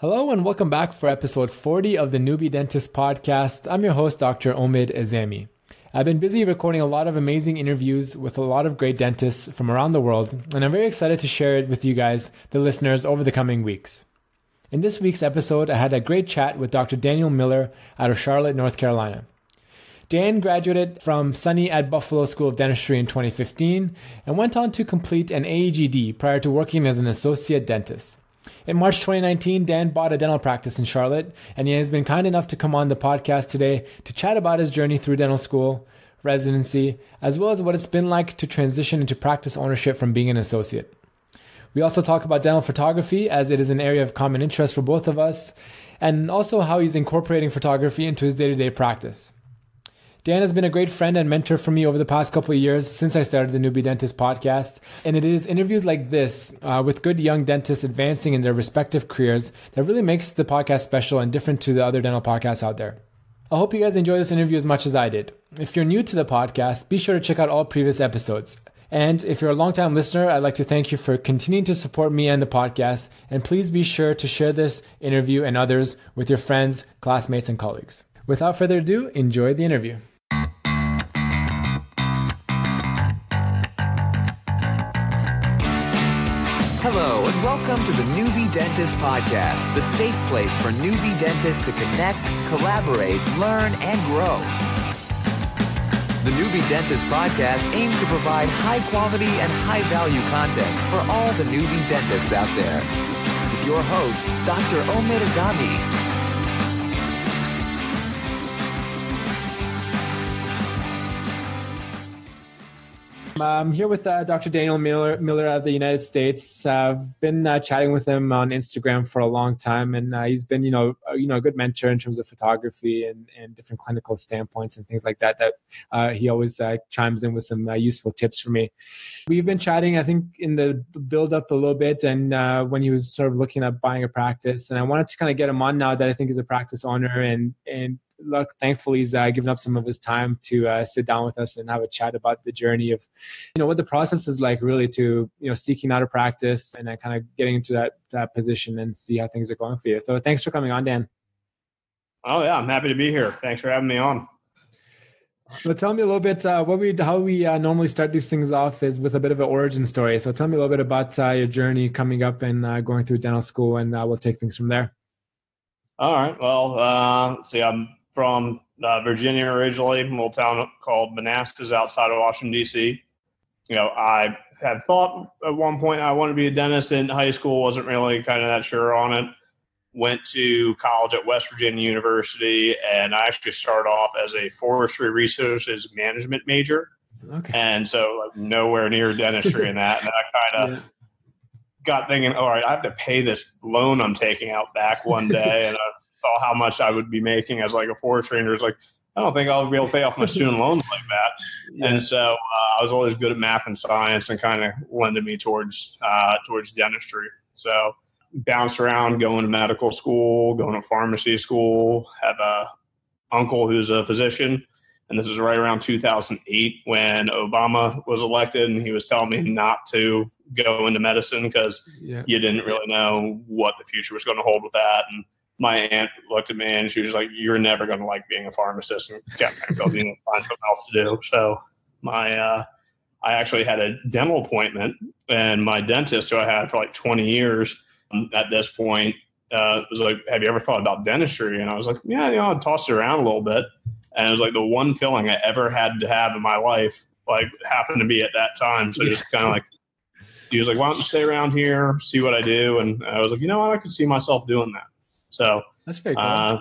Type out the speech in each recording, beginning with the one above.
Hello and welcome back for episode 40 of the NoobieDentist podcast. I'm your host, Dr. Omid Azami. I've been busy recording a lot of amazing interviews with a lot of great dentists from around the world, and I'm very excited to share it with you guys, the listeners, over the coming weeks. In this week's episode, I had a great chat with Dr. Daniel Miller out of Charlotte, North Carolina. Dan graduated from SUNY at Buffalo School of Dentistry in 2015 and went on to complete an AEGD prior to working as an associate dentist. In March 2019, Dan bought a dental practice in Charlotte, and he has been kind enough to come on the podcast today to chat about his journey through dental school, residency, as well as what it's been like to transition into practice ownership from being an associate. We also talk about dental photography, as it is an area of common interest for both of us, and also how he's incorporating photography into his day-to-day practice. Dan has been a great friend and mentor for me over the past couple of years since I started the NoobieDentist podcast, and it is interviews like this with good young dentists advancing in their respective careers that really makes the podcast special and different to the other dental podcasts out there. I hope you guys enjoy this interview as much as I did. If you're new to the podcast, be sure to check out all previous episodes. And if you're a longtime listener, I'd like to thank you for continuing to support me and the podcast, and please be sure to share this interview and others with your friends, classmates, and colleagues. Without further ado, enjoy the interview. Hello, and welcome to the NoobieDentist podcast, the safe place for newbie dentists to connect, collaborate, learn, and grow. The NoobieDentist podcast aims to provide high-quality and high-value content for all the newbie dentists out there. With your host, Dr. Omid Azami. I'm here with Dr. Daniel Miller out of the United States. I've been chatting with him on Instagram for a long time, and he's been, a good mentor in terms of photography and different clinical standpoints and things like that. That he always chimes in with some useful tips for me. We've been chatting, I think, in the build up a little bit, and when he was sort of looking at buying a practice, and I wanted to kind of get him on now that I think he's a practice owner and look, thankfully, he's given up some of his time to sit down with us and have a chat about the journey of, what the process is like really to, seeking out a practice and then kind of getting into that position and see how things are going for you. So thanks for coming on, Dan. Oh yeah, I'm happy to be here. Thanks for having me on. So tell me a little bit how we normally start these things off is with a bit of an origin story. So tell me a little bit about your journey coming up and going through dental school, and we'll take things from there. All right. Well, I'm from Virginia originally, a little town called Manassas outside of Washington, D.C. I had thought at one point I wanted to be a dentist in high school, wasn't really kind of that sure on it. Went to college at West Virginia University, and I actually started off as a forestry resources management major. Okay. And so nowhere near dentistry in that. And I kind of got thinking, all right, I have to pay this loan I'm taking out back one day. And I saw how much I would be making as like a forestry trainer. It's like, I don't think I'll be able to pay off my student loans like that. Yeah. And so I was always good at math and science and kind of lended me towards dentistry. So bounced around, going to medical school, going to pharmacy school, have a uncle who's a physician. And this is right around 2008 when Obama was elected, and he was telling me not to go into medicine because you didn't really know what the future was going to hold with that. And my aunt looked at me and she was like, "You're never going to like being a pharmacist," and kept me going to find something else to do. So I actually had a dental appointment, and my dentist, who I had for like 20 years at this point, was like, "Have you ever thought about dentistry?" And I was like, "Yeah, I tossed it around a little bit." And it was like the one filling I ever had to have in my life, like happened to be at that time. So just kind of like, he was like, "Why don't you stay around here, see what I do?" And I was like, I could see myself doing that. So that's very cool.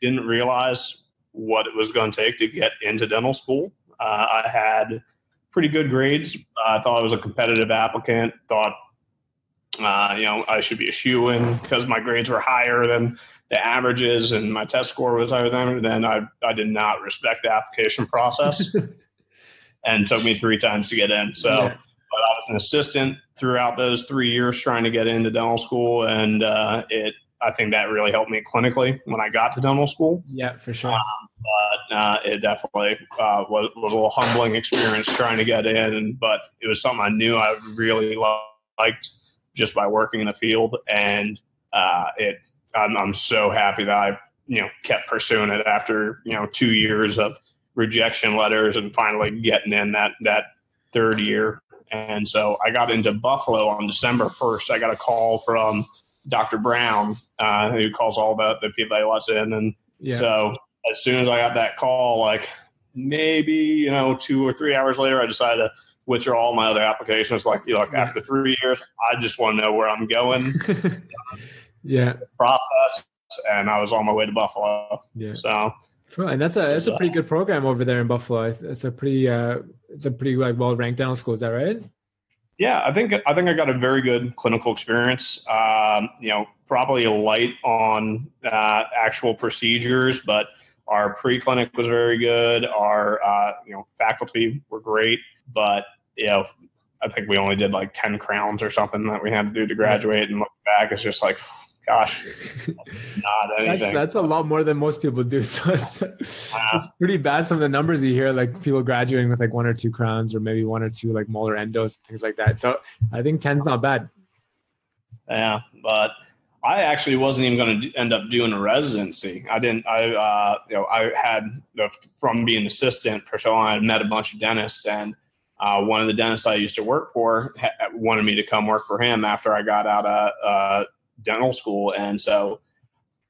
Didn't realize what it was going to take to get into dental school. I had pretty good grades. I thought I was a competitive applicant, thought, I should be a shoo-in because my grades were higher than the averages and my test score was higher than then. I did not respect the application process and it took me 3 times to get in. So, But I was an assistant throughout those 3 years trying to get into dental school. And I think that really helped me clinically when I got to dental school. Yeah, for sure. But it definitely was a little humbling experience trying to get in. But it was something I knew I really liked just by working in the field. And I I'm so happy that I, kept pursuing it after, 2 years of rejection letters and finally getting in that third year. And so I got into Buffalo on December 1st. I got a call from Dr. Brown, who calls all the people that lets in. And so as soon as I got that call, like maybe, 2 or 3 hours later, I decided to withdraw all my other applications. Like, after 3 years, I just want to know where I'm going. Process. And I was on my way to Buffalo. Yeah. So. Cool. And that's a pretty good program over there in Buffalo. It's a pretty like well-ranked dental school. Is that right? Yeah, I think I got a very good clinical experience. Probably light on actual procedures, but our pre-clinic was very good. Our faculty were great, but I think we only did like 10 crowns or something that we had to do to graduate. And look back, it's just like, gosh, that's not anything. That's a lot more than most people do. So it's pretty bad. Some of the numbers you hear, like people graduating with like 1 or 2 crowns or maybe 1 or 2 like molar endos, things like that. So I think 10's not bad. Yeah, but I actually wasn't even going to end up doing a residency. I didn't. I had from being an assistant for so long, I had met a bunch of dentists, and one of the dentists I used to work for wanted me to come work for him after I got out of dental school. And so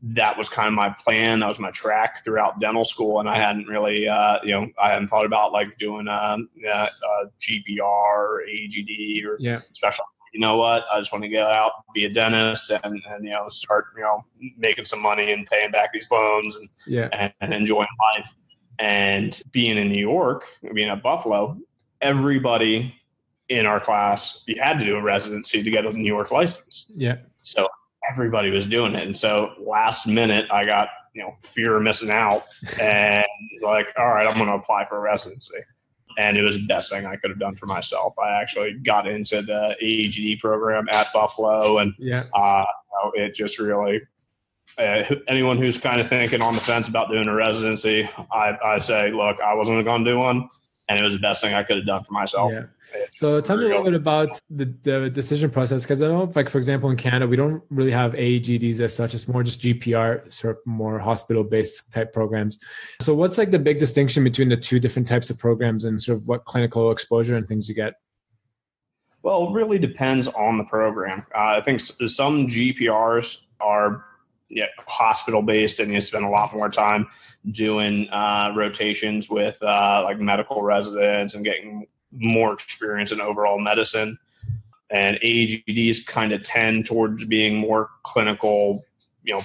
that was kind of my plan. That was my track throughout dental school. And I hadn't really, I hadn't thought about like doing a GPR or AGD or special. You know what? I just want to get out, be a dentist, and start making some money and paying back these loans and enjoying life. And being in New York, being at Buffalo, everybody in our class, you had to do a residency to get a New York license. Yeah. So everybody was doing it. And so last minute I got, fear of missing out and like, all right, I'm going to apply for a residency. And it was the best thing I could have done for myself. I actually got into the AGD program at Buffalo, and it just really, anyone who's kind of thinking on the fence about doing a residency, I say, look, I wasn't going to do one, and it was the best thing I could have done for myself. Yeah. So tell me a little bit about the decision process, because I know, like, for example, in Canada, we don't really have AEGDs as such. It's more just GPR, sort of more hospital-based type programs. So what's like the big distinction between the two different types of programs and sort of what clinical exposure and things you get? Well, it really depends on the program. I think some GPRs are hospital-based, and you spend a lot more time doing rotations with like medical residents and getting more experience in overall medicine. And AEGDs kind of tend towards being more clinical,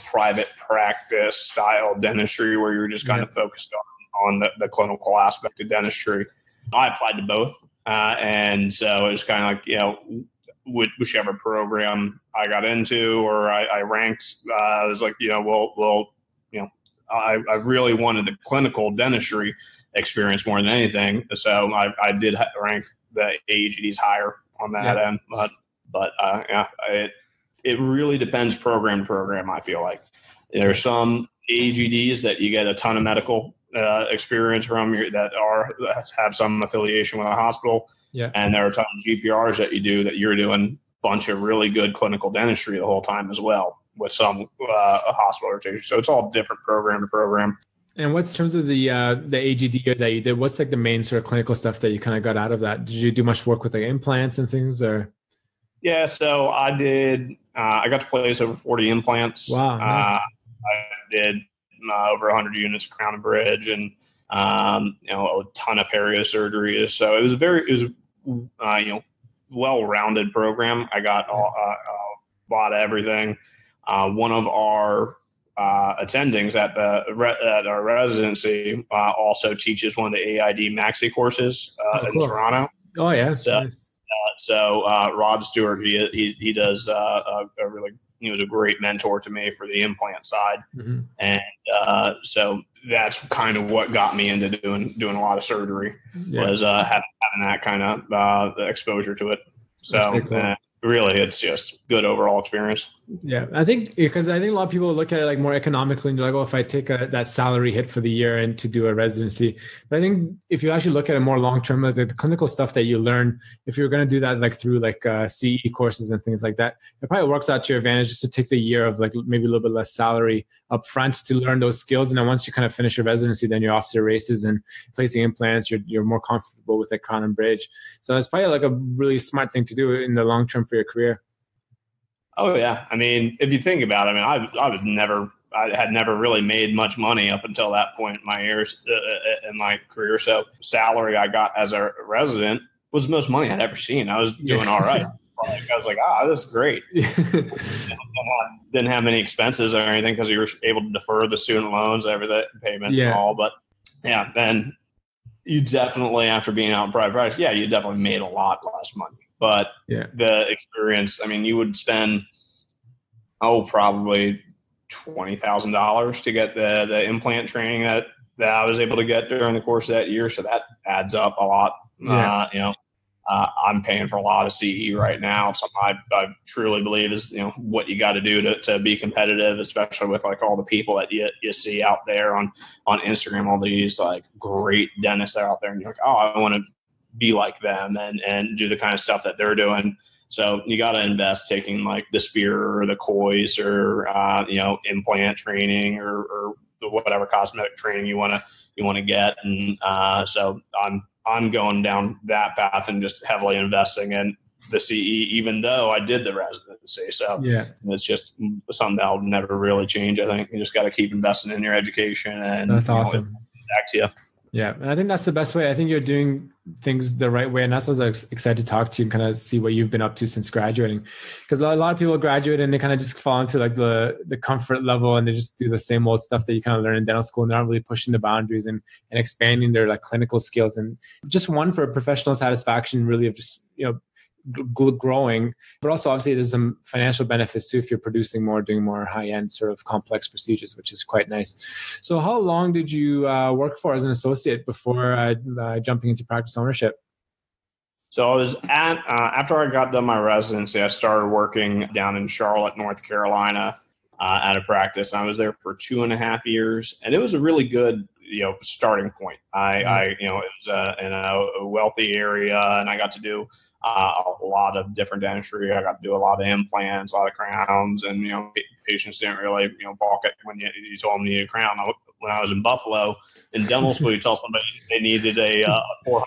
private practice style dentistry, where you're just kind of focused on the clinical aspect of dentistry. I applied to both. And so it was kind of like, whichever program I got into or I ranked, I was like, I really wanted the clinical dentistry experience more than anything. So I did rank the AEGDs higher on that end. But it really depends program to program, I feel like. There's some AEGDs that you get a ton of medical experience from that have some affiliation with a hospital. Yeah. And there are a ton of GPRs that you do that you're doing a bunch of really good clinical dentistry the whole time as well, with some hospital rotation. So it's all different program to program. And what's in terms of the AGD that you did, what's like the main sort of clinical stuff that you kind of got out of that? Did you do much work with like implants and things, or? Yeah, so I did. I got to place over 40 implants. Wow. Nice. I did over 100 units of crown and bridge, and a ton of perio surgery. So it was well-rounded program. I got a lot of everything. One of our attendings at our residency also teaches one of the AID Maxi courses in Toronto. Oh yeah. So Rod Stewart, he does he was a great mentor to me for the implant side. Mm-hmm. And so that's kind of what got me into doing a lot of surgery, was having that kind of exposure to it. So cool. really, it's just good overall experience. Yeah, I think a lot of people look at it like more economically and they're like, oh, if I take that salary hit for the year and to do a residency. But I think if you actually look at it more long-term, like the clinical stuff that you learn, if you're going to do that like through like CE courses and things like that, it probably works out to your advantage just to take the year of like maybe a little bit less salary up front to learn those skills. And then once you kind of finish your residency, then you're off to the races and placing implants, you're more comfortable with like crown and bridge. So it's probably like a really smart thing to do in the long term for your career. Oh yeah, I mean, if you think about it, I mean, I had never really made much money up until that point in my years in my career. So salary I got as a resident was the most money I'd ever seen. I was doing all right. I was like, this is great. Didn't have any expenses or anything because you were able to defer the student loans, everything, payments and all. But yeah, then you definitely, after being out in private practice, you definitely made a lot less money. But the experience, I mean, you would spend, probably $20,000 to get the implant training that I was able to get during the course of that year. So that adds up a lot. I'm paying for a lot of CE right now. Something I truly believe is, what you got to do to be competitive, especially with like all the people that you see out there on Instagram, all these like great dentists out there. And you're like, I want to be like them and do the kind of stuff that they're doing. So you got to invest taking like the spear or the coys or, implant training or whatever cosmetic training you want to get. And so I'm going down that path and just heavily investing in the CE, even though I did the residency. So it's just something that'll never really change. I think you just got to keep investing in your education, and that's awesome. Back to you. Yeah. And I think that's the best way. I think you're doing things the right way. And that's why I was excited to talk to you and kind of see what you've been up to since graduating. Because a lot of people graduate and they kind of just fall into like the comfort level and they just do the same old stuff that you kind of learn in dental school. And they're not really pushing the boundaries and expanding their like clinical skills. And just one for professional satisfaction, really, of just, growing, but also obviously there's some financial benefits too if you're producing more, doing more high-end sort of complex procedures, which is quite nice. So how long did you work for as an associate before jumping into practice ownership? So I was after I got done my residency, I started working down in Charlotte, North Carolina at a practice. I was there for 2.5 years, and it was a really good starting point. It was in a wealthy area, and I got to do a lot of different dentistry. I got to do a lot of implants, a lot of crowns, and patients didn't really balk at when you told them you needed a crown. When I was in Buffalo in dental school, you tell somebody they needed a $400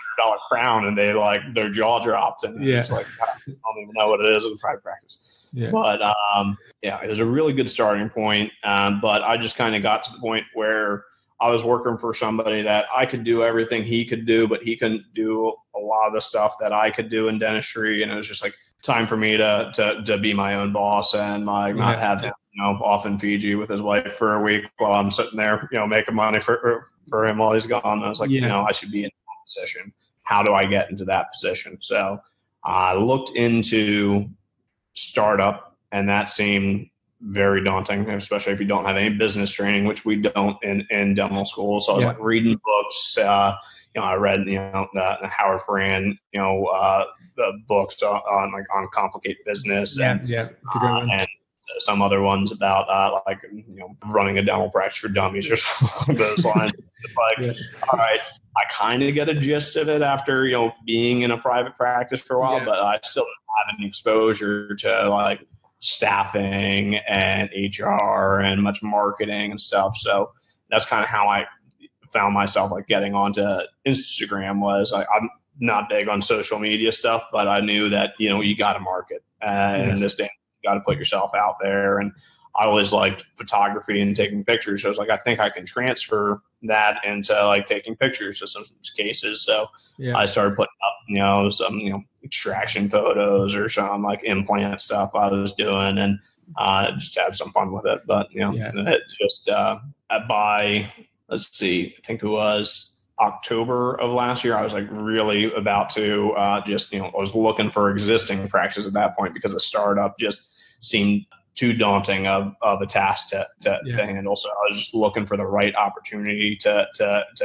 crown, and they like their jaw dropped, and it's like I don't even know what it is in private practice. Yeah. But it was a really good starting point. But I just kind of got to the point where I was working for somebody that I could do everything he could do, but he couldn't do a lot of the stuff that I could do in dentistry. And it was just like time for me to be my own boss and like not have him, off in Fiji with his wife for a week while I'm sitting there, making money for him while he's gone. And I was like, I should be in that position. How do I get into that position? So I looked into startup, and that seemed very daunting, especially if you don't have any business training, which we don't in dental school. So I was like reading books. I read the Howard Fran the books on complicated business and it's a good one. And some other ones about running a dental practice for dummies or something along those lines. All right, I kind of get a gist of it after being in a private practice for a while, but I still don't have any exposure to like staffing and HR and much marketing and stuff. So that's kind of how I found myself like getting onto Instagram. Was I'm not big on social media stuff, but I knew that you got to market and this day you got to put yourself out there. And I always liked photography and taking pictures. So I was like, I think I can transfer that into like taking pictures of some cases. So I started putting up, some, extraction photos or some like implant stuff I was doing and just had some fun with it. But, it just by, let's see, I think it was October of last year, I was like really about to I was looking for existing practice at that point because a startup just seemed too daunting of a task to handle. So I was just looking for the right opportunity to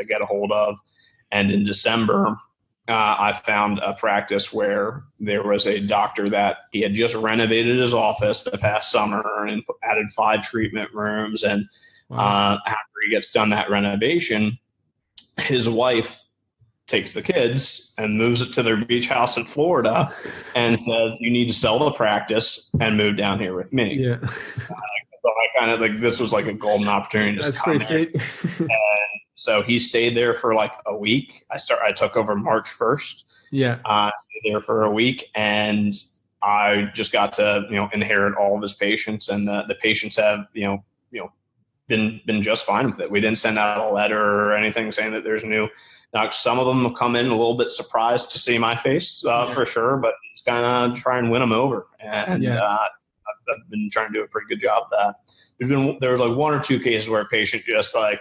get a hold of. And in December, I found a practice where there was a doctor that he had just renovated his office the past summer and added 5 treatment rooms. And after he gets done that renovation, his wife takes the kids and moves it to their beach house in Florida and says, you need to sell the practice and move down here with me. Yeah. So I kind of like, this was like a golden opportunity to That's come pretty there. sweet. And so he stayed there for like a week. I took over March 1st. Yeah. Stayed there for a week, and I just got to, inherit all of his patients, and the patients have, been just fine with it. We didn't send out a letter or anything saying that there's new. Now, some of them have come in a little bit surprised to see my face, for sure, but it's kind of try and win them over. And I've been trying to do a pretty good job of that. There was like 1 or 2 cases where a patient just like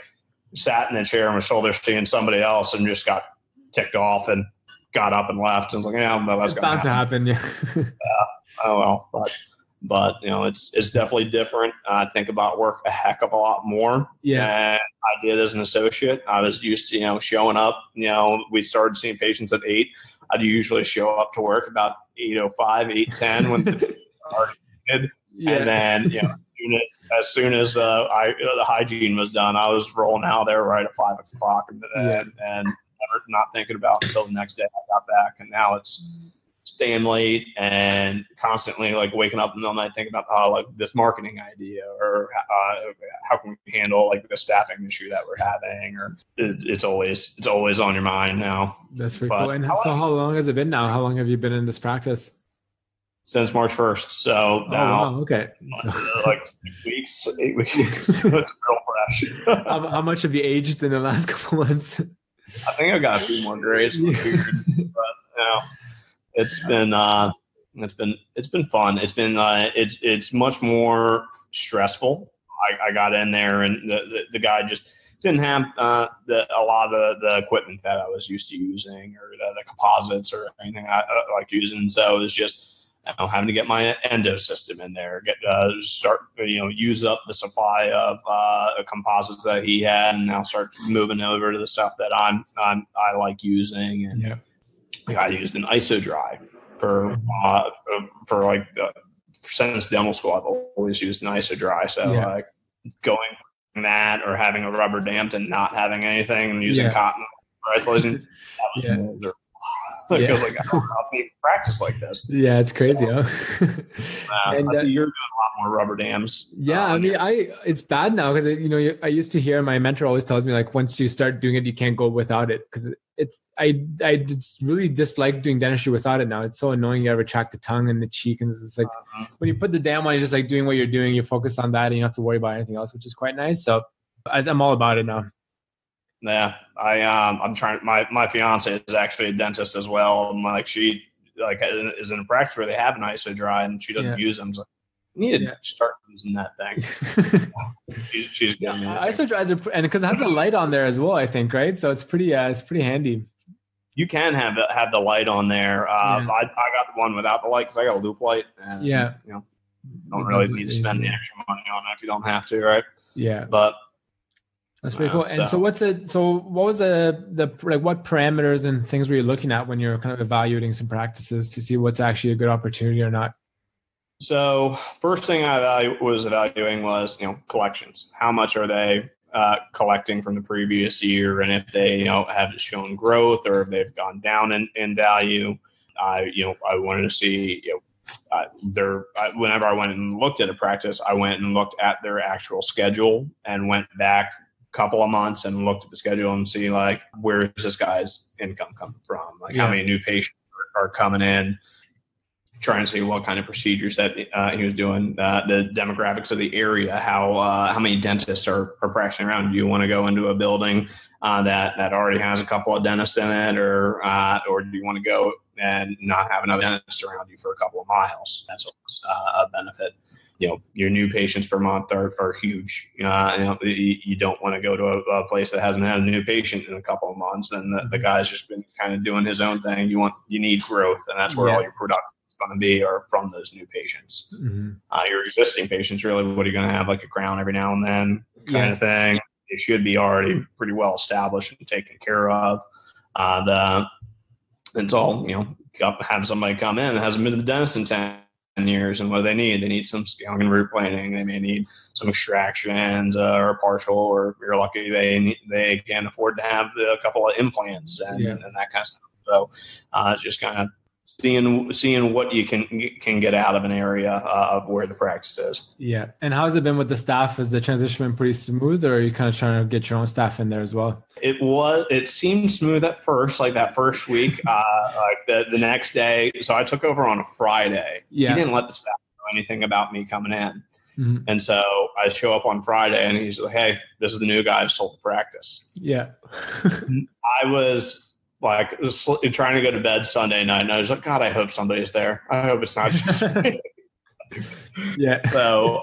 sat in a chair and was shoulder seeing somebody else and just got ticked off and got up and left. And was like, yeah, well, that's bound to happen. Yeah. Oh well, but it's definitely different. I think about work a heck of a lot more than I did as an associate. I was used to, showing up, we started seeing patients at 8. I'd usually show up to work about 8:05, 8:10 when the started. Yeah. And then, as soon as the hygiene was done, I was rolling out there right at 5 o'clock and never not thinking about until the next day I got back. And now it's staying late and constantly like waking up in the middle of the night thinking about like this marketing idea or how can we handle like the staffing issue that we're having, or it's always on your mind now. That's pretty cool. And so how long has it been now? How long have you been in this practice? Since March 1st. So now, okay. Like 8 weeks. It's real fresh. How much have you aged in the last couple months? I think I've got a few more grades. But it's been fun. It's been it's much more stressful. I got in there and the guy just didn't have a lot of the equipment that I was used to using, or the composites or anything I like using. So it was just having to get my endo system in there, use up the supply of composites that he had, and now start moving over to the stuff that I like using. And I used an ISO dry for since dental school. I've always used an ISO dry. So going from that or having a rubber damped and not having anything and using cotton for isolation, that was miserable. I was like, I don't know how people practice like this. Yeah, it's crazy, huh? And I see you're doing a lot more rubber dams. Yeah, I mean, it's bad now because I used to hear my mentor always tells me like once you start doing it, you can't go without it, because I just really dislike doing dentistry without it now. It's so annoying. You gotta retract the tongue and the cheek, and it's like when you put the dam on, you're just like doing what you're doing. You focus on that, and you don't have to worry about anything else, which is quite nice. So I'm all about it now. Yeah, I'm trying. My fiance is actually a dentist as well. And like she is in a practice where they have an ISO dry and she doesn't use them. So you need to start using that thing. she's getting ISO dries and because it has a light on there as well, I think, right? So it's pretty handy. You can have the light on there. I got the one without the light because I got a loop light. And, don't really need to spend the extra money on it if you don't have to, right? Yeah, but. That's pretty cool. And so what was the what parameters and things were you looking at when you're kind of evaluating some practices to see what's actually a good opportunity or not? So first thing I was evaluating was, collections. How much are they collecting from the previous year? And if they, have shown growth or if they've gone down in value. I wanted to see, whenever I went and looked at a practice, I went and looked at their actual schedule and went back couple of months and looked at the schedule and see like where is this guy's income coming from, like how many new patients are coming in, trying to see what kind of procedures that he was doing, the demographics of the area, how many dentists are practicing around. Do you want to go into a building that already has a couple of dentists in it, or do you want to go and not have another dentist around you for a couple of miles? That's a benefit. Your new patients per month are huge. You don't want to go to a place that hasn't had a new patient in a couple of months, and the guy's just been kind of doing his own thing. You need growth, and that's where all your production is going to be, or from those new patients. Your existing patients, really, what are you going to have, like a crown every now and then kind of thing? It should be already pretty well established and taken care of. until, have somebody come in that hasn't been to the dentist in 10 years. And what do they need? They need some scaling and root planing. They may need some extractions or partial, or if you're lucky, they can afford to have a couple of implants and that kind of stuff. So just kind of seeing what you can get out of an area of where the practice is. Yeah. And how's it been with the staff? Has the transition been pretty smooth, or are you kind of trying to get your own staff in there as well? It seemed smooth at first, like that first week, like the next day. So I took over on a Friday. Yeah. He didn't let the staff know anything about me coming in. Mm-hmm. And so I show up on Friday and he's like, "Hey, this is the new guy who sold the practice." Yeah. I was like trying to go to bed Sunday night, and I was like, "God, I hope somebody's there. I hope it's not just me." Yeah. So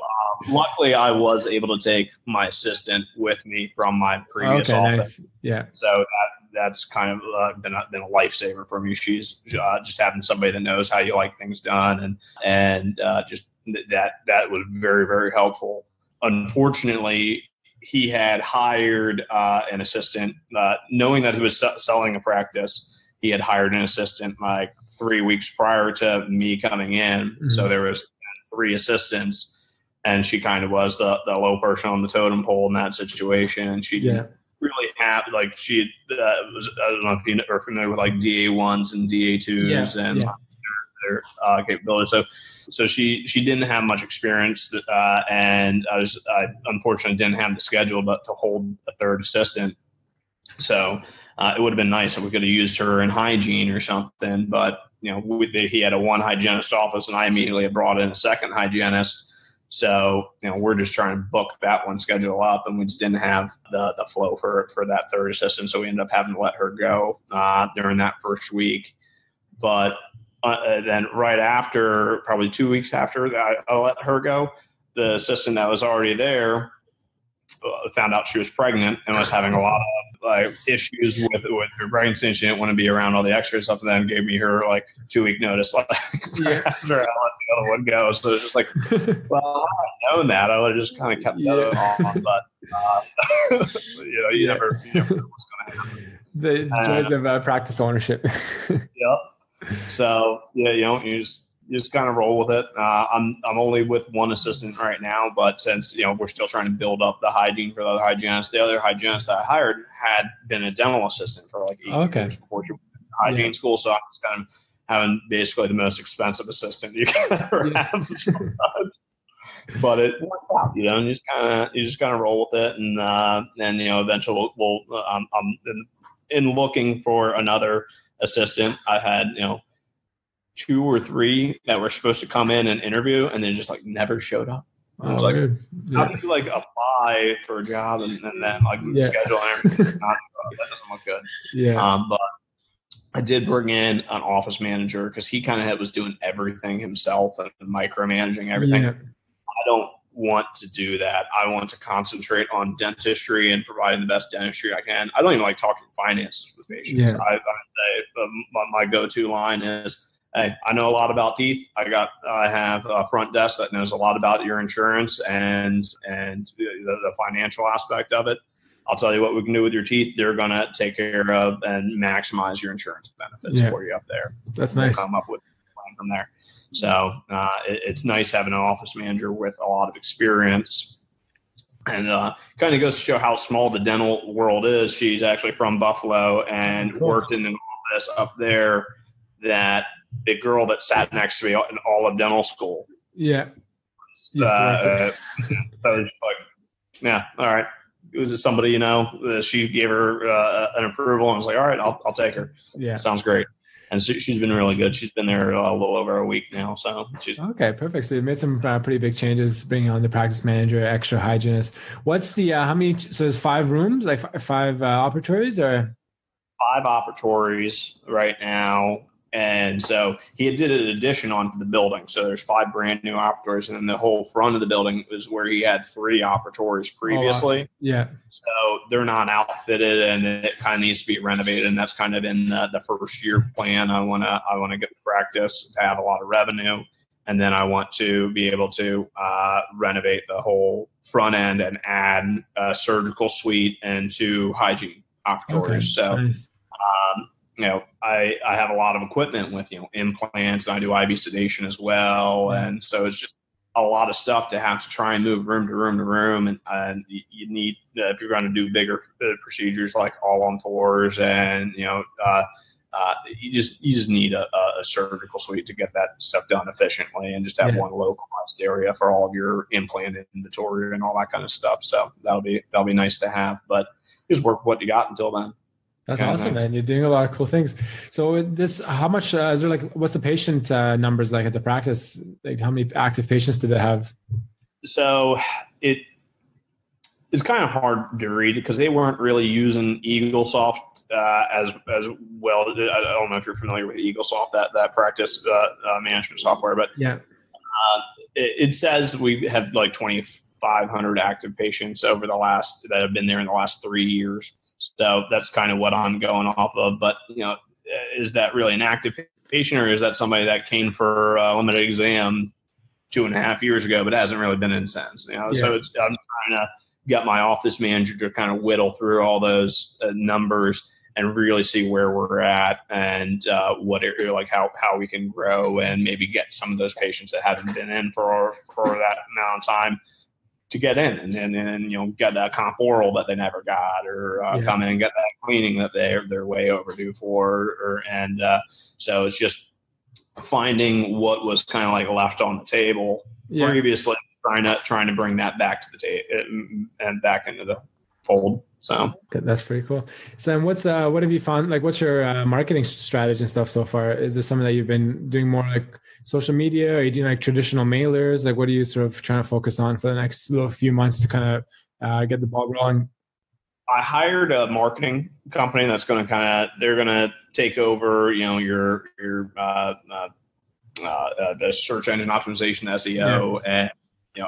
luckily, I was able to take my assistant with me from my previous office. Nice. Yeah. So that's kind of been a lifesaver for me. She's just having somebody that knows how you like things done, and just that was very, very helpful. Unfortunately, he had hired an assistant, knowing that he was selling a practice. He had hired an assistant like 3 weeks prior to me coming in. Mm-hmm. So there was 3 assistants, and she kind of was the low person on the totem pole in that situation. And she didn't really have, like, she was, I don't know if you are familiar with like DA1s and DA2s and their capabilities. So she didn't have much experience, and I unfortunately didn't have the schedule but to hold a 3rd assistant. So it would have been nice if we could have used her in hygiene or something. But he had a 1 hygienist office, and I immediately brought in a 2nd hygienist. So we're just trying to book that one schedule up, and we just didn't have the flow for that 3rd assistant. So we ended up having to let her go during that first week. But then right after, probably 2 weeks after that, I let her go, the assistant that was already there found out she was pregnant and was having a lot of issues with her pregnancy. She didn't want to be around all the extra stuff, and then gave me her 2-week notice after I let the other one go. So it's just like, well, had I known that, I would have just kind of kept the other on. But you never know what's going to happen. The joys of practice ownership. Yep. So you just kind of roll with it. I'm only with 1 assistant right now, but since we're still trying to build up the hygiene for the other hygienist, the other hygienist that I hired had been a dental assistant for like 8 years before she went to hygiene school. So I'm just kind of having basically the most expensive assistant you can ever have. But it worked out, you just kind of roll with it, and eventually I'm in looking for another assistant. I had 2 or 3 that were supposed to come in and interview, and then just never showed up. I was like, how do you apply for a job and then schedule and everything? That doesn't look good. Yeah. But I did bring in an office manager because he kind of was doing everything himself and micromanaging everything. Yeah. I don't want to do that. I want to concentrate on dentistry and providing the best dentistry I can. I don't even like talking finances with patients. Yeah. I say my go-to line is, "Hey, I know a lot about teeth. I have a front desk that knows a lot about your insurance and the financial aspect of it. I'll tell you what we can do with your teeth. They're going to take care of and maximize your insurance benefits for you up there." That's nice. We'll come up with a plan from there. So it's nice having an office manager with a lot of experience. And kind of goes to show how small the dental world is. She's actually from Buffalo and worked in an office up there that the girl that sat next to me in all of dental school. Yeah. So I was yeah, all right. Was it somebody, she gave her an approval and was like, all right, I'll take her. Yeah. Sounds great. And so she's been really good. She's been there a little over a week now. So she's okay. Perfect. So you made some pretty big changes, bringing on the practice manager, extra hygienist. What's the, how many, so there's 5 rooms, 5 operatories or? 5 operatories right now. And so he did an addition onto the building. So there's 5 brand new operatories, and then the whole front of the building is where he had 3 operatories previously. Oh, wow. Yeah. So they're not outfitted, and it kind of needs to be renovated. And that's kind of in the first year plan. I want to get the practice to have a lot of revenue, and then I want to be able to renovate the whole front end and add a surgical suite and 2 hygiene operatories. Okay. So. Nice. I have a lot of equipment with, implants, and I do IV sedation as well. Yeah. And so it's just a lot of stuff to have to try and move room to room to room. And you need, if you're going to do bigger procedures like all on fours and, you just need a surgical suite to get that stuff done efficiently, and just have one localized area for all of your implant inventory and all that kind of stuff. So that'll be nice to have, but just work what you got until then. That's awesome, man. You're doing a lot of cool things. So how much is there, what's the patient numbers like at the practice? Like, how many active patients do they have? So it's kind of hard to read because they weren't really using EagleSoft as well. I don't know if you're familiar with EagleSoft, that practice management software, but yeah, it says we have like 2,500 active patients that have been there in the last 3 years. So that's kind of what I'm going off of. But, is that really an active patient, or is that somebody that came for a limited exam 2.5 years ago, but hasn't really been in since? So I'm trying to get my office manager to kind of whittle through all those numbers and really see where we're at, and how we can grow, and maybe get some of those patients that haven't been in for that amount of time to get in, and then get that comp oral that they never got, or come in and get that cleaning that they're way overdue for, so it's just finding what was kind of like left on the table previously, trying to bring that back to the table and back into the fold. So that's pretty cool. So then what have you found? Like, what's your marketing strategy and stuff so far? Is there something that you've been doing more like social media? Or are you doing like traditional mailers? Like, what are you sort of trying to focus on for the next little few months to kind of get the ball rolling? I hired a marketing company that's going to they're going to take over, your the search engine optimization, SEO, and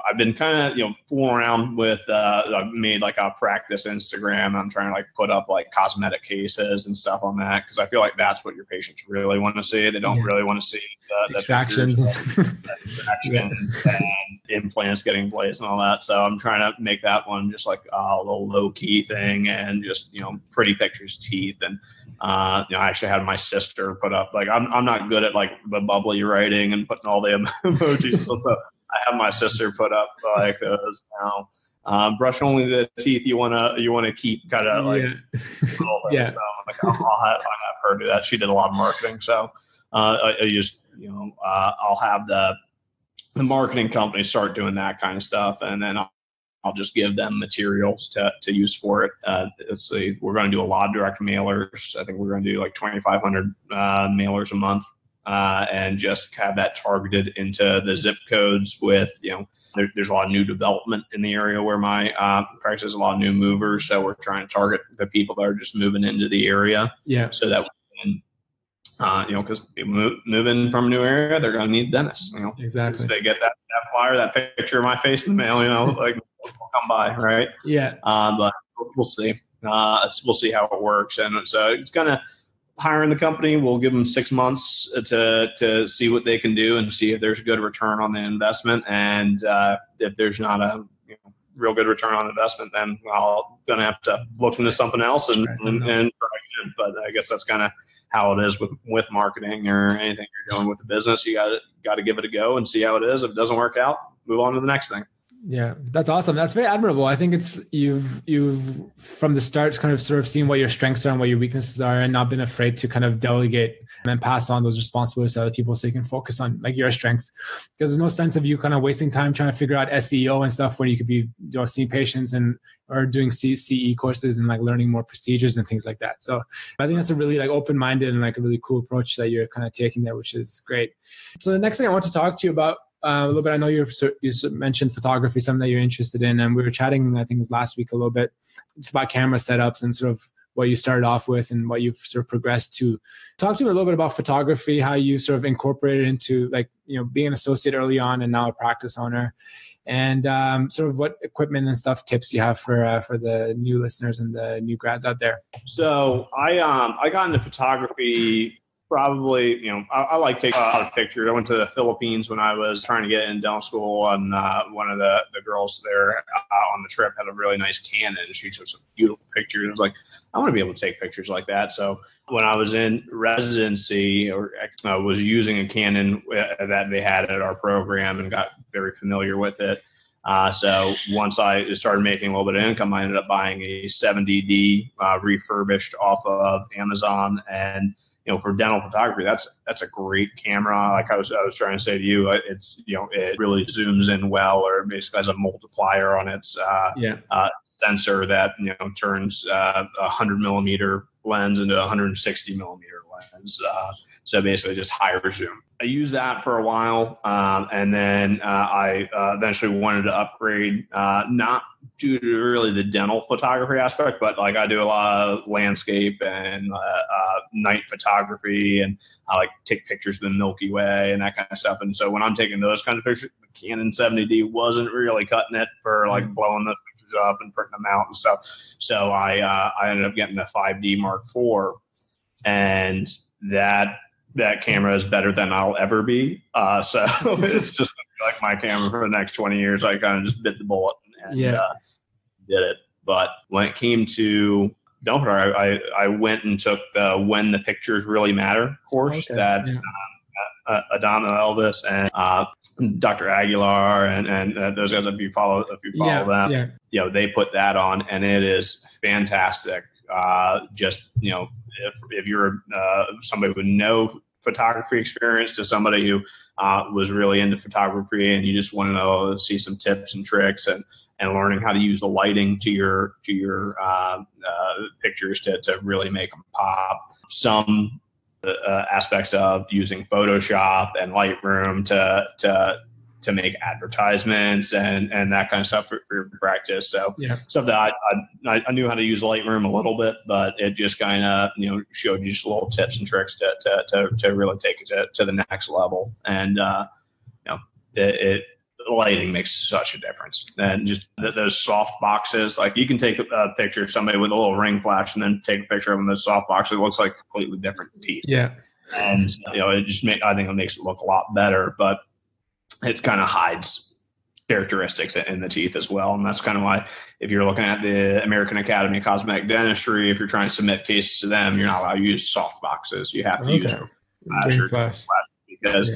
I've been kind of, fooling around with, I've made like a practice Instagram. I'm trying to like put up like cosmetic cases and stuff on that, because I feel like that's what your patients really want to see. They don't really want to see the extractions, and implants getting placed and all that. So I'm trying to make that one just like a little low key thing, and just, pretty pictures, teeth. And, I actually had my sister put up, like, I'm not good at like the bubbly writing and putting all the emojis. I have my sister put up like those now. Brush only the teeth you wanna keep, kind of like. Yeah. So I'll have her do that. She did a lot of marketing, so I just I'll have the marketing company start doing that kind of stuff, and then I'll just give them materials to use for it. Let's see, we're going to do a lot of direct mailers. I think we're going to do like 2,500 mailers a month. And just have that targeted into the zip codes with, there's a lot of new development in the area where my practice has a lot of new movers. So we're trying to target the people that are just moving into the area. Yeah. So that we can, because people move in from a new area, they're going to need dentists. Exactly. They get that flyer, that picture of my face in the mail, like, come by, right? Yeah. But we'll see. We'll see how it works. And so it's going to, hiring the company, we'll give them 6 months to see what they can do and see if there's a good return on the investment. And if there's not a real good return on investment, then I'll gonna have to look into something else and but I guess that's kind of how it is with marketing or anything you're doing with the business. You got to give it a go and see how it is. If it doesn't work out, move on to the next thing. Yeah, that's awesome. That's very admirable. I think it's you've from the start kind of sort of seen what your strengths are and what your weaknesses are, and not been afraid to kind of delegate and pass on those responsibilities to other people so you can focus on like your strengths. Because there's no sense of you kind of wasting time trying to figure out SEO and stuff when you could be seeing patients or doing CE courses and like learning more procedures and things like that. So I think that's a really like open-minded and like a really cool approach that you're kind of taking there, which is great. So the next thing I want to talk to you about a little bit. I know you mentioned photography, something that you're interested in, and we were chatting, I think it was last week, a little bit just about camera setups and sort of what you started off with and what you've sort of progressed to. Talk to me a little bit about photography, how you sort of incorporated into like, being an associate early on and now a practice owner, and sort of what equipment and stuff tips you have for the new listeners and the new grads out there. So I got into photography probably, I like taking a lot of pictures. I went to the Philippines when I was trying to get in dental school, and one of the girls there on the trip had a really nice Canon. She took some beautiful pictures. I was like, I want to be able to take pictures like that. So when I was in residency, I was using a Canon that they had at our program and got very familiar with it. So once I started making a little bit of income, I ended up buying a 70D refurbished off of Amazon. And for dental photography, that's a great camera. Like I was trying to say to you, it's it really zooms in well, or basically has a multiplier on its sensor that turns a 100 millimeter lens into a 160 millimeter lens. So basically just higher zoom. I used that for a while, and then I eventually wanted to upgrade, not due to really the dental photography aspect, but like I do a lot of landscape and night photography, and I like take pictures of the Milky Way and that kind of stuff. And so when I'm taking those kind of pictures, the Canon 70D wasn't really cutting it for like blowing those pictures up and printing them out and stuff. So I ended up getting the 5D Mark IV, and that camera is better than I'll ever be. So it's just like my camera for the next 20 years. I kind of just bit the bullet and did it. But when it came to dental photography, I went and took the When the Pictures Really Matter course that Adamo Elvis and Dr. Aguilar and those guys, if you follow them, they put that on, and it is fantastic. If you're somebody with no photography experience to somebody who was really into photography and you just want to see some tips and tricks and learning how to use the lighting to your pictures to really make them pop. Some aspects of using Photoshop and Lightroom to make advertisements and that kind of stuff for your practice. So stuff that I knew how to use Lightroom a little bit, but it just kind of, showed you just little tips and tricks to really take it to the next level. And, the lighting makes such a difference. And just those soft boxes, like you can take a picture of somebody with a little ring flash and then take a picture of them in those soft boxes. It looks like completely different teeth. Yeah. And, it just I think it makes it look a lot better, but it kind of hides characteristics in the teeth as well. And that's kind of why, if you're looking at the American Academy of Cosmetic Dentistry, if you're trying to submit cases to them, you're not allowed to use soft boxes. You have to use flash because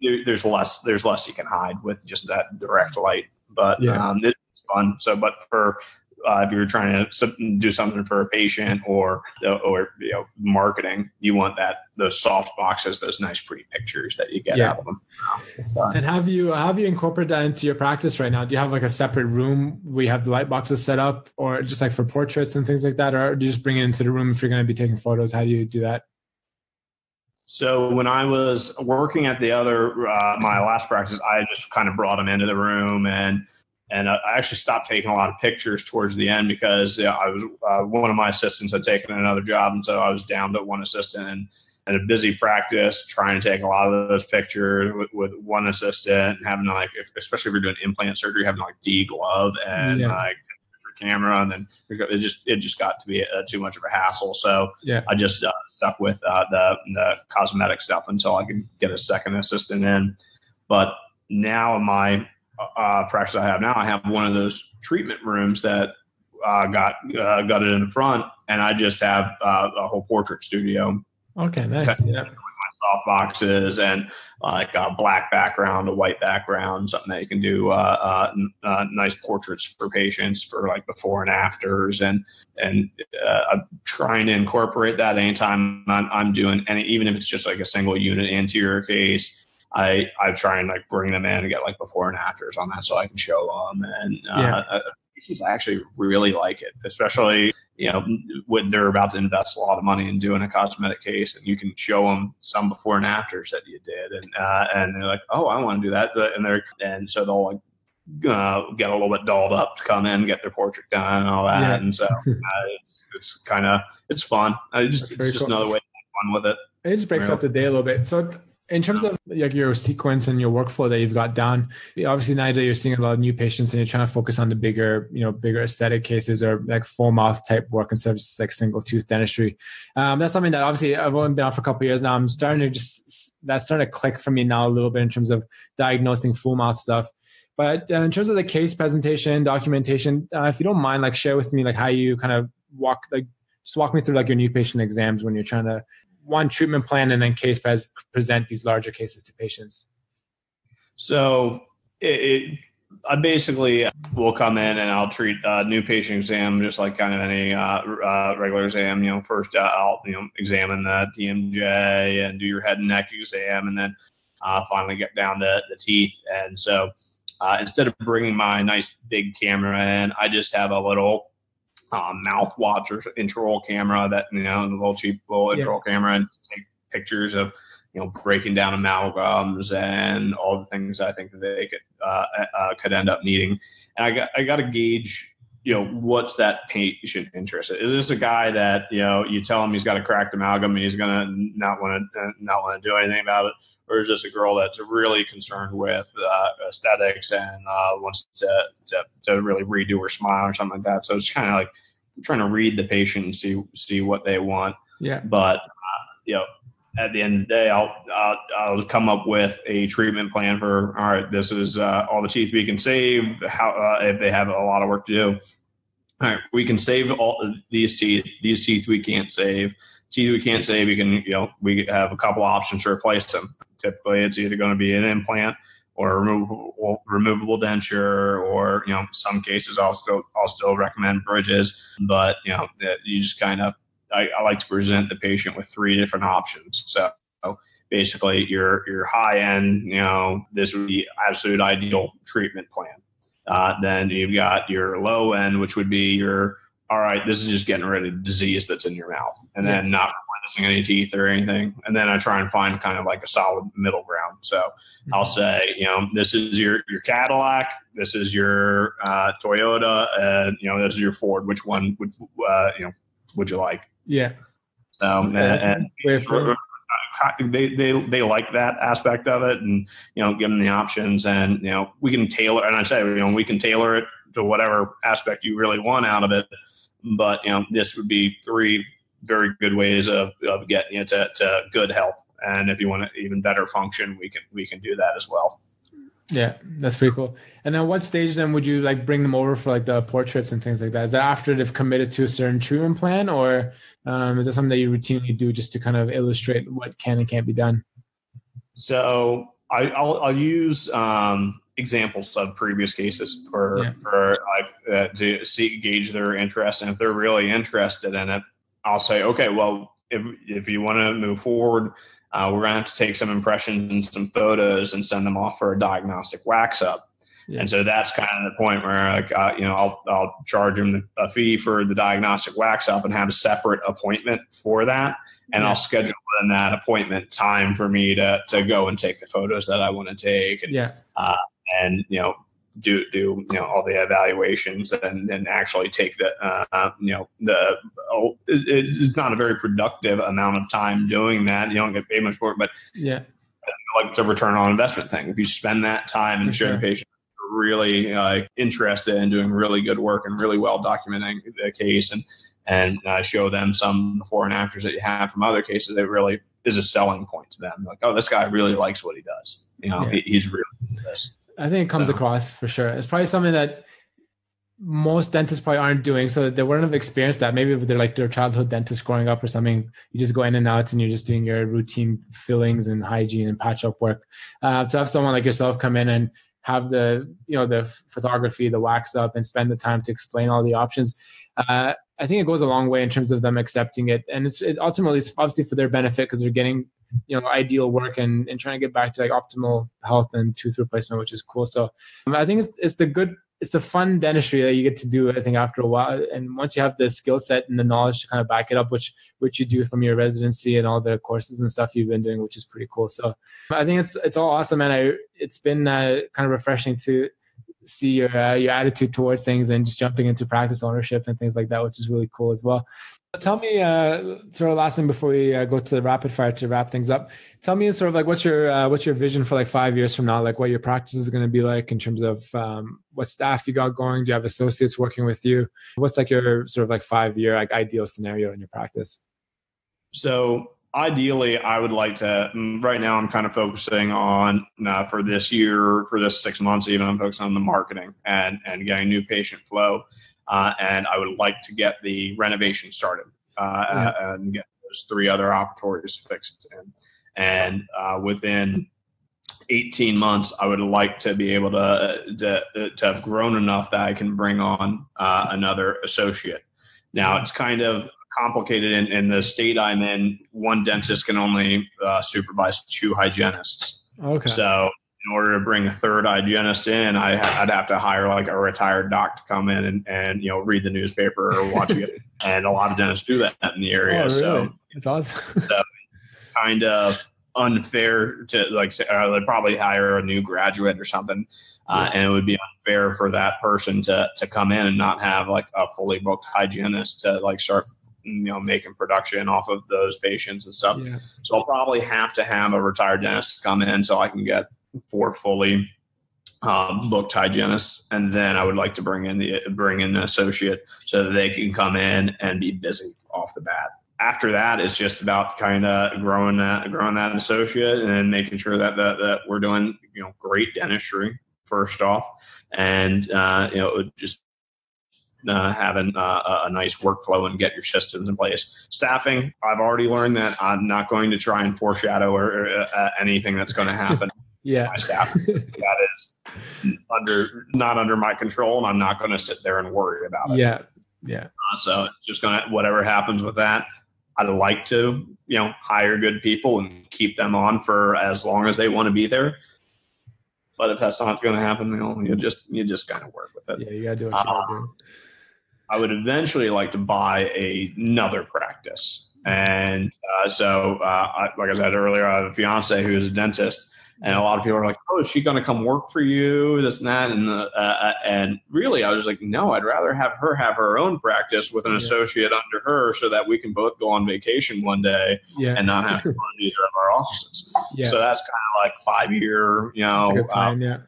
there's less you can hide with just that direct light. But it's fun. So, but for if you're trying to do something for a patient or marketing, you want those soft boxes, those nice pretty pictures that you get out of them. And have you incorporated that into your practice right now? Do you have like a separate room where you have the light boxes set up, or just like for portraits and things like that, or do you just bring it into the room if you're going to be taking photos? How do you do that? So when I was working at the other my last practice, I just kind of brought them into the room, and I actually stopped taking a lot of pictures towards the end because I was one of my assistants had taken another job, and so I was down to one assistant and a busy practice trying to take a lot of those pictures with one assistant, and having especially if you're doing implant surgery, having de-glove and camera, and then it just got to be too much of a hassle. So I just stuck with the cosmetic stuff until I could get a second assistant in. But now in my practice I have one of those treatment rooms that got it in the front, and I just have a whole portrait studio. Okay, nice. With my soft boxes and like a black background, a white background, something that you can do nice portraits for patients for like before and afters, and I'm trying to incorporate that anytime I'm doing any, even if it's just like a single unit anterior case. I try and like bring them in and get like before and afters on that so I can show them. And patients actually really like it, especially, when they're about to invest a lot of money in doing a cosmetic case, and you can show them some before and afters that you did. And they're like, oh, I want to do that. And so they'll like, get a little bit dolled up to come in, get their portrait done and all that. Yeah. And so it's fun. It's just cool. Another way to have fun with it. It just breaks up the day a little bit. So In terms of like your sequence and your workflow that you've got down, obviously now that you're seeing a lot of new patients and you're trying to focus on the bigger aesthetic cases or like full mouth type work instead of just like single tooth dentistry. That's something that obviously I've only been on for a couple of years now. That's starting to click for me now a little bit in terms of diagnosing full mouth stuff. But in terms of the case presentation, documentation, if you don't mind, like share with me like how you kind of walk me through like your new patient exams when you're trying to treatment plan and then present these larger cases to patients. So I basically will come in and I'll treat a new patient exam just like kind of any regular exam. First I'll examine the DMJ and do your head and neck exam, and then finally get down to the teeth. And so instead of bringing my nice big camera in, I just have a little mouth watch or intraoral camera that, a little cheap little intraoral camera, and take pictures of, breaking down amalgams and all the things I think that they could end up needing. And I got to gauge, what's that patient interested? Is this a guy that, you tell him he's got a cracked amalgam and he's going to not want to do anything about it? Or is this a girl that's really concerned with aesthetics and wants to really redo her smile or something like that? So it's kind of like trying to read the patient and see what they want. Yeah. But at the end of the day, I'll come up with a treatment plan for, all right, this is all the teeth we can save. How if they have a lot of work to do, all right, we can save all these teeth. These teeth we can't save. Teeth we can't save, we have a couple options to replace them. Typically, it's either going to be an implant or a removable denture, or some cases I'll still recommend bridges. But you just kind of I like to present the patient with 3 different options. So basically, your high end, this would be absolute ideal treatment plan. Then you've got your low end, which would be all right, this is just getting rid of disease that's in your mouth, and then not replacing any teeth or anything. And then I try and find kind of like a solid middle ground. So I'll say, this is your Cadillac, this is your Toyota, and this is your Ford. Which one would you like? Yeah. So they like that aspect of it, and give them the options, and we can tailor. And I say, we can tailor it to whatever aspect you really want out of it. But this would be 3 very good ways of getting you to good health. And if you want to even better function, we can do that as well. Yeah, that's pretty cool. And then what stage then would you like bring them over for like the portraits and things like that? Is that after they've committed to a certain treatment plan, or is that something that you routinely do just to kind of illustrate what can and can't be done? So I'll use examples of previous cases for to gauge their interest. And if they're really interested in it, I'll say, okay, well, if you want to move forward, we're going to have to take some impressions and some photos and send them off for a diagnostic wax up. Yeah. And so that's kind of the point where, like, I'll charge them a fee for the diagnostic wax up and have a separate appointment for that. And I'll schedule in that appointment time for me to go and take the photos that I want to take. And, do all the evaluations and actually take it's not a very productive amount of time doing that. You don't get paid much for it, but like it's a return on investment thing. If you spend that time and show the patient really interested in doing really good work and really well documenting the case, and show them some before and afters that you have from other cases, it really is a selling point to them. Like, oh, this guy really likes what he does. He's really into this. I think it comes across for sure. It's probably something that most dentists probably aren't doing. So they wouldn't have experienced that. Maybe if they're like their childhood dentist growing up or something, you just go in and out and you're just doing your routine fillings and hygiene and patch up work. To have someone like yourself come in and have the photography, the wax up, and spend the time to explain all the options, I think it goes a long way in terms of them accepting it. And ultimately it's obviously for their benefit because they're getting ideal work and trying to get back to like optimal health and tooth replacement, which is cool. So I think it's the fun dentistry that you get to do, I think, after a while. And once you have the skill set and the knowledge to kind of back it up, which you do from your residency and all the courses and stuff you've been doing, which is pretty cool. So I think it's all awesome. And it's been kind of refreshing to see your attitude towards things and just jumping into practice ownership and things like that, which is really cool as well. So tell me, sort of last thing before we go to the rapid fire to wrap things up. Tell me sort of like what's your vision for like 5 years from now, like what your practice is going to be like in terms of what staff you got going. Do you have associates working with you? What's like your sort of like 5-year like ideal scenario in your practice? So ideally, I would like to, right now I'm kind of focusing on, for this year, for this 6 months even, I'm focusing on the marketing and getting new patient flow. And I would like to get the renovation started and get those 3 other operatories fixed. And within 18 months, I would like to be able to have grown enough that I can bring on another associate. Now, it's kind of complicated in the state I'm in. One dentist can only supervise 2 hygienists. Okay. So in order to bring a 3rd hygienist in, I'd have to hire like a retired doc to come in and read the newspaper or watch it. And a lot of dentists do that in the area. Oh, really? So it's awesome. So kind of unfair to like say, they'd probably hire a new graduate or something. And it would be unfair for that person to come in and not have like a fully booked hygienist to like start making production off of those patients and stuff. Yeah. So I'll probably have to have a retired dentist come in so I can get 4 fully booked hygienists, and then I would like to bring in an associate so that they can come in and be busy off the bat. After that, it's just about kind of growing that associate and then making sure that we're doing great dentistry first off, and just having a nice workflow and get your systems in place. Staffing, I've already learned that I'm not going to try and foreshadow or anything that's going to happen. My staff, that is not under my control, and I'm not going to sit there and worry about it. So it's just going to, whatever happens with that, I'd like to hire good people and keep them on for as long as they want to be there. But if that's not going to happen, you just kind of work with it. Yeah, you got to do what you got to do. I would eventually like to buy another practice. And so like I said earlier, I have a fiance who's a dentist. And a lot of people are like, "Oh, is she going to come work for you?" This and that, and really, I was like, "No, I'd rather have her own practice with an associate under her, so that we can both go on vacation one day and not have to go to either of our offices." So that's kind of like 5-year, That's a good plan,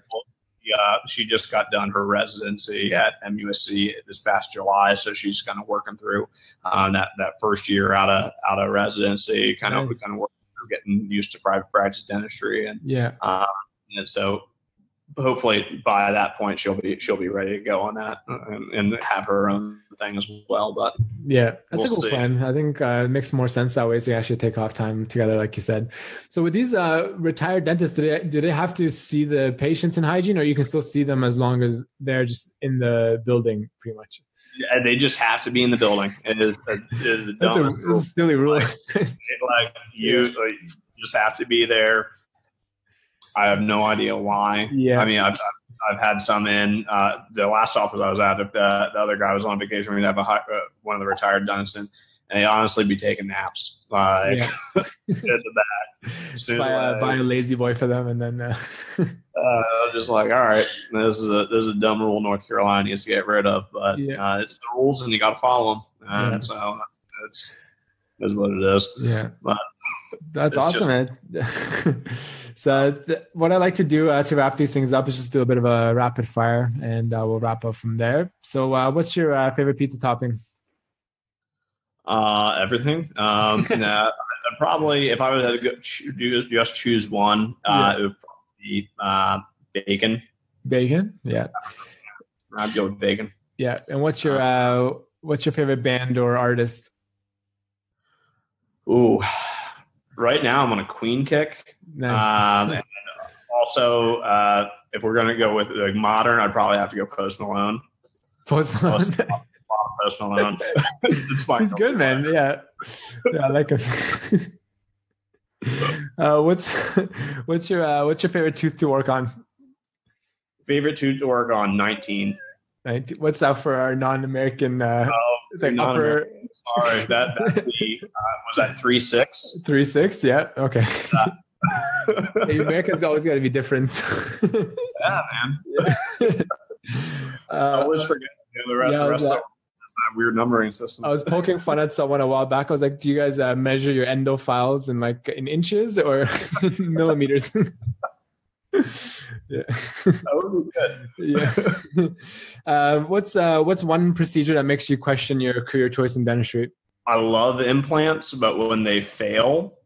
she just got done her residency at MUSC this past July, so she's kind of working through that first year out of residency, kind of working through getting used to private practice dentistry, and so hopefully by that point she'll be ready to go on that and have her own thing as well. But that's a cool plan. I think it makes more sense that way, so you actually take off time together, like you said. So with these retired dentists, do they have to see the patients in hygiene, or you can still see them as long as they're just in the building pretty much? They just have to be in the building. It is the dumbest. It's a silly rule. You just have to be there. I have no idea why. I mean, I've had some in the last office I was at. If the other guy was on vacation, we'd have one of the retired dentists in, and they'd honestly be taking naps at the back. Just buy a lazy boy for them, and then I was just like, all right, this is a dumb rule North Carolina needs to get rid of, but it's the rules and you got to follow them, and so that's what it is. But that's awesome, man. So what I like to do to wrap these things up is just do a bit of a rapid fire, and we'll wrap up from there. So what's your favorite pizza topping? Everything. Probably if I would have to just choose one, it would probably be bacon. Bacon, I'd go with bacon. Yeah, and what's your favorite band or artist? Ooh, right now I'm on a Queen kick. Nice. And also, if we're gonna go with like modern, I'd probably have to go Post Malone. Post Malone. Post Malone. He's good, man. Yeah, I like him. What's your favorite tooth to work on? Favorite tooth to work on? 19. 19. What's that for our non-American? It's like upper. Sorry, that was that 3.6. 3.6. Yeah. Okay. The Americans always got to be different. Yeah, man. I always forget the rest of that weird numbering system. I was poking fun at someone a while back. I was like, do you guys measure your endo files in like in inches or millimeters? Yeah. That would be good. Yeah. What's one procedure that makes you question your career choice in dentistry? I love implants, but when they fail,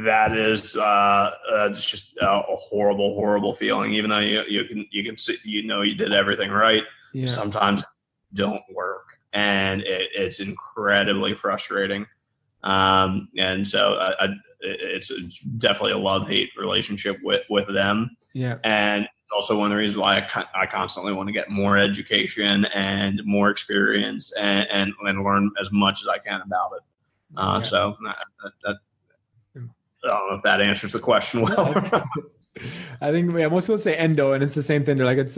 that is it's just a horrible, horrible feeling. Even though you can see, you did everything right. Yeah. Sometimes it don't work, and it's incredibly frustrating. And so it's definitely a love-hate relationship with them. Yeah. And also one of the reasons why I constantly want to get more education and more experience and learn as much as I can about it. So that I don't know if that answers the question well. I think most people say endo, and it's the same thing. They're like,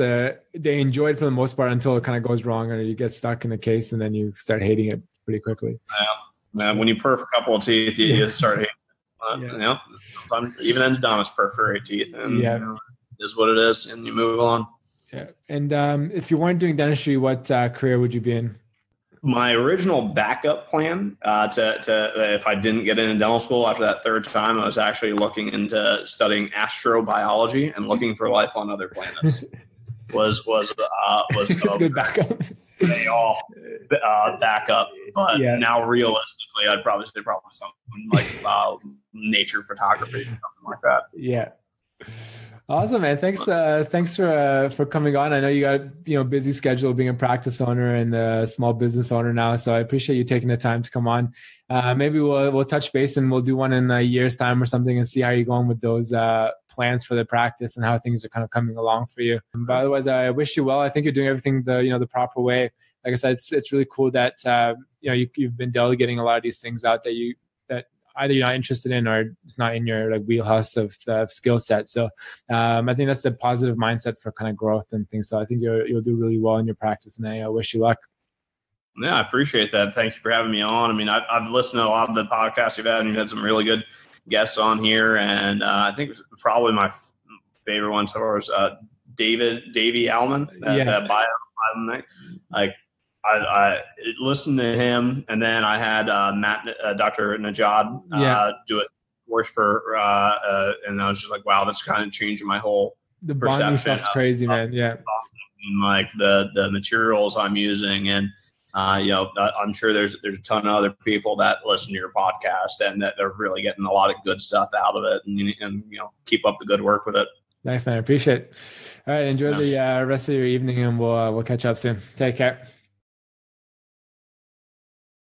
they enjoy it for the most part until it kind of goes wrong, or you get stuck in the case, and then you start hating it pretty quickly. When you perf a couple of teeth, you start hating. Sometimes even endodontists perforate teeth, and is what it is, and you move on. Yeah. And if you weren't doing dentistry, what career would you be in? My original backup plan to if I didn't get into dental school after that third time, I was actually looking into studying astrobiology and looking for life on other planets. was a good backup. They all backup, but now realistically, I'd probably say something like nature photography, something like that. Yeah. Awesome, man. Thanks for coming on. I know you got busy schedule being a practice owner and a small business owner now, so I appreciate you taking the time to come on. Maybe we'll touch base and we'll do one in a year's time or something and see how you're going with those plans for the practice and how things are kind of coming along for you. But otherwise, I wish you well. I think you're doing everything the proper way. Like I said, it's really cool that you've been delegating a lot of these things out that either you're not interested in or it's not in your wheelhouse of skill set. So I think that's the positive mindset for kind of growth and things. So I think you'll do really well in your practice, and I wish you luck. Yeah, I appreciate that. Thank you for having me on. I mean, I've listened to a lot of the podcasts you've had, and you've had some really good guests on here. And I think probably my favorite one so far was Davey Alman, that bio. I listened to him, and then I had Dr. Najad do a course for, and I was just like, wow, that's kind of changing my whole perception. Bonding stuff's crazy, man. Yeah. And like the materials I'm using, and I'm sure there's a ton of other people that listen to your podcast and that they're really getting a lot of good stuff out of it, and keep up the good work with it. Thanks, man. I appreciate it. All right, enjoy the rest of your evening, and we'll catch up soon. Take care.